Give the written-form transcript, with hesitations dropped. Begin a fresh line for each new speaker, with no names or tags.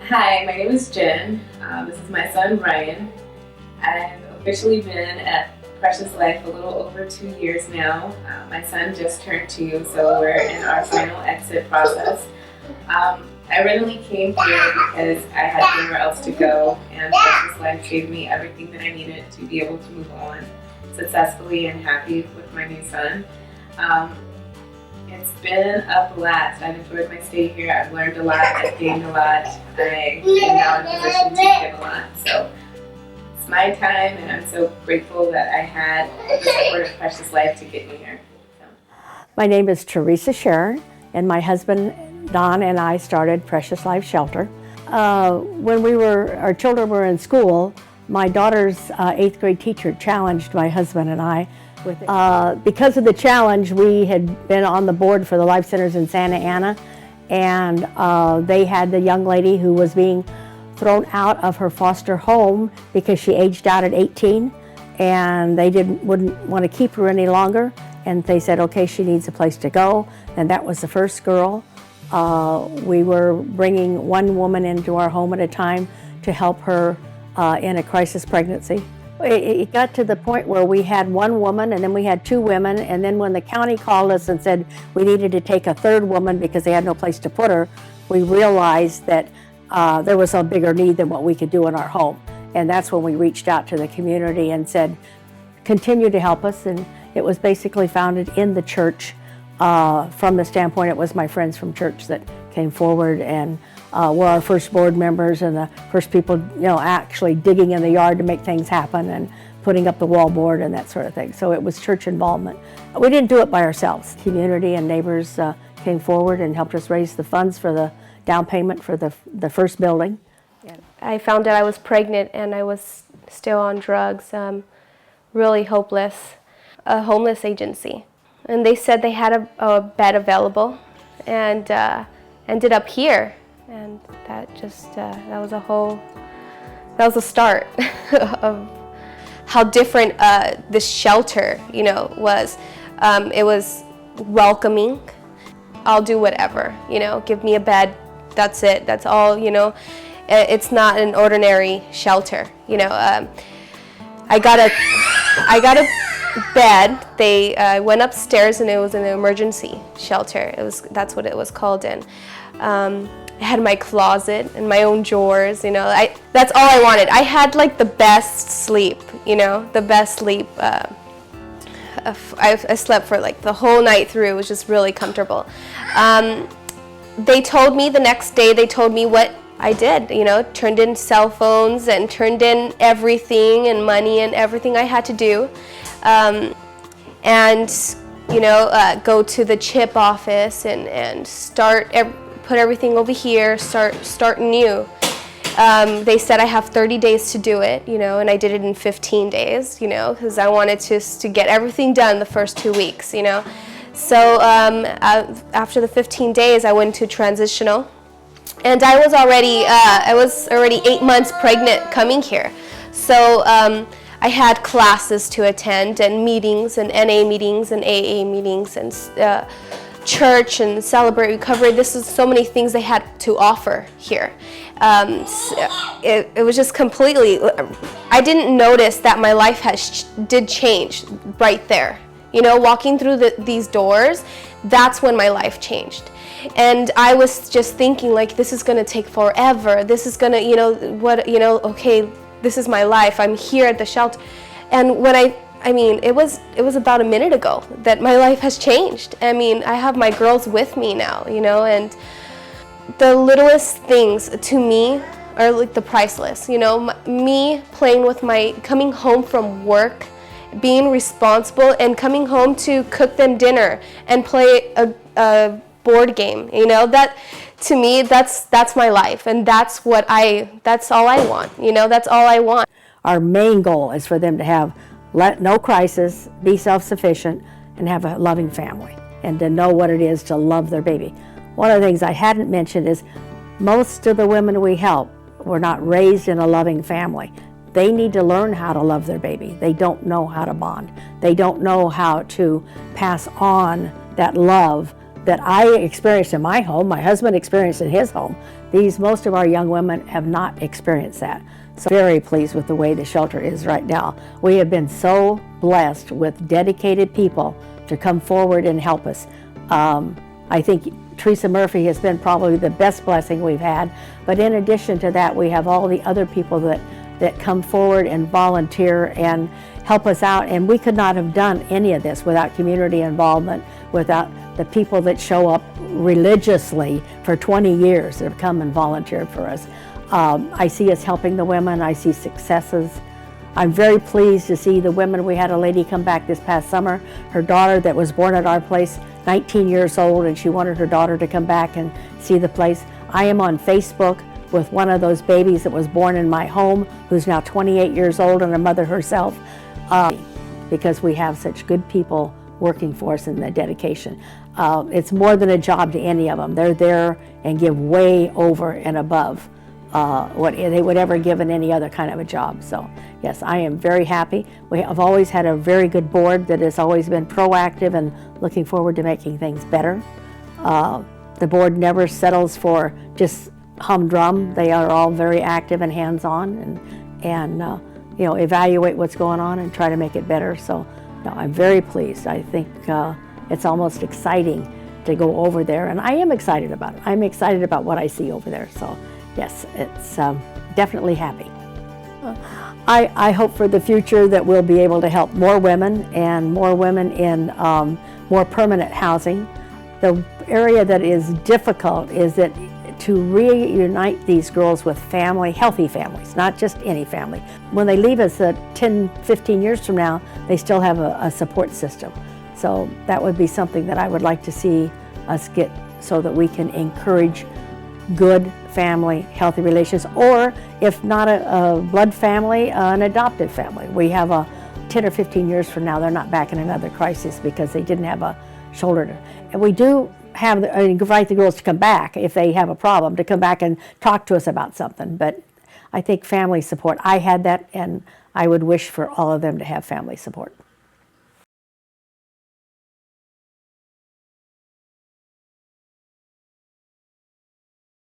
Hi, my name is Jen. This is my son, Ryan. I've officially been at Precious Life a little over 2 years now. My son just turned 2, so we're in our final exit process. I originally came here because I had nowhere else to go, and Precious Life gave me everything that I needed to be able to move on successfully and happy with my new son. It's been a blast. I've enjoyed my stay here. I've learned a lot. I've gained a lot. I am now in a position to give a lot. So it's my time, and I'm so grateful that I had the support of Precious Life to get me here. So.
My name is Teresa Sherrin, and my husband Don and I started Precious Life Shelter. When our children were in school, my daughter's 8th grade teacher challenged my husband and I. Because of the challenge, we had been on the board for the Life Centers in Santa Ana, and they had the young lady who was being thrown out of her foster home because she aged out at 18, and they wouldn't want to keep her any longer, and they said, okay, she needs a place to go, and that was the first girl. We were bringing one woman into our home at a time to help her in a crisis pregnancy. It got to the point where we had one woman, and then we had 2 women, and then when the county called us and said we needed to take a 3rd woman because they had no place to put her, we realized that there was a bigger need than what we could do in our home. And that's when we reached out to the community and said, continue to help us. And it was basically founded in the church. From the standpoint, it was my friends from church that came forward and were our first board members and the first people, actually digging in the yard to make things happen and putting up the wallboard and that sort of thing. So it was church involvement. We didn't do it by ourselves. Community and neighbors came forward and helped us raise the funds for the down payment for the first building.
I found out I was pregnant and I was still on drugs, really hopeless. A homeless agency. And they said they had a bed available, and ended up here. And that just, that was a start of how different this shelter, was. It was welcoming. I'll do whatever, give me a bed, that's it, that's all, It's not an ordinary shelter, I got a bed. They went upstairs, and it was an emergency shelter. That's what it was called. And I had my closet and my own drawers. That's all I wanted. I had like the best sleep. The best sleep. I slept for like the whole night through. It was just really comfortable. They told me the next day. They told me what I did, turned in cell phones and turned in everything and money and everything I had to do. Go to the CHIP office and put everything over here, start new. They said I have 30 days to do it, and I did it in 15 days, because I wanted to get everything done the first 2 weeks, So after the 15 days, I went to transitional. And I was already 8 months pregnant coming here. So I had classes to attend and meetings and NA meetings and AA meetings and church and Celebrate Recovery. This is so many things they had to offer here. It was just completely, I didn't notice that my life did change right there. Walking through these doors, that's when my life changed. And I was just thinking, like, this is going to take forever. This is going to, okay, this is my life. I'm here at the shelter. And when it was about a minute ago that my life has changed. I have my girls with me now, and the littlest things to me are like the priceless. Me playing with coming home from work, being responsible, and coming home to cook them dinner and play a board game, that to me, that's my life, and that's all I want, that's all I want.
Our main goal is for them to have no crisis, be self-sufficient, and have a loving family, and to know what it is to love their baby. One of the things I hadn't mentioned is most of the women we help were not raised in a loving family. They need to learn how to love their baby. They don't know how to bond. They don't know how to pass on that love that I experienced in my home, my husband experienced in his home. Most of our young women have not experienced that. So very pleased with the way the shelter is right now. We have been so blessed with dedicated people to come forward and help us. I think Teresa Murphy has been probably the best blessing we've had, but in addition to that, we have all the other people that come forward and volunteer and help us out, and we could not have done any of this without community involvement, without the people that show up religiously for 20 years that have come and volunteered for us. I see us helping the women. I see successes. I'm very pleased to see the women. We had a lady come back this past summer, her daughter that was born at our place, 19 years old, and she wanted her daughter to come back and see the place. I am on Facebook with one of those babies that was born in my home, who's now 28 years old and a mother herself, because we have such good people working for us in the dedication. It's more than a job to any of them. They're there and give way over and above what they would ever give in any other kind of a job. So yes, I am very happy. We have always had a very good board that has always been proactive and looking forward to making things better. The board never settles for just humdrum. They are all very active and hands-on and you know, evaluate what's going on and try to make it better. So no, I'm very pleased. I think it's almost exciting to go over there, and I am excited about it. I'm excited about what I see over there. So yes, it's definitely happy. I hope for the future that we'll be able to help more women and more women in more permanent housing. The area that is difficult is that to reunite these girls with family, healthy families, not just any family. When they leave us 10, 15 years from now, they still have a support system. So that would be something that I would like to see us get so that we can encourage good family, healthy relations, or if not a blood family, an adoptive family. We have 10 or 15 years from now, they're not back in another crisis because they didn't have a shoulder to, and we do have, invite the girls to come back if they have a problem, to come back and talk to us about something. But I think family support, I had that, and I would wish for all of them to have family support.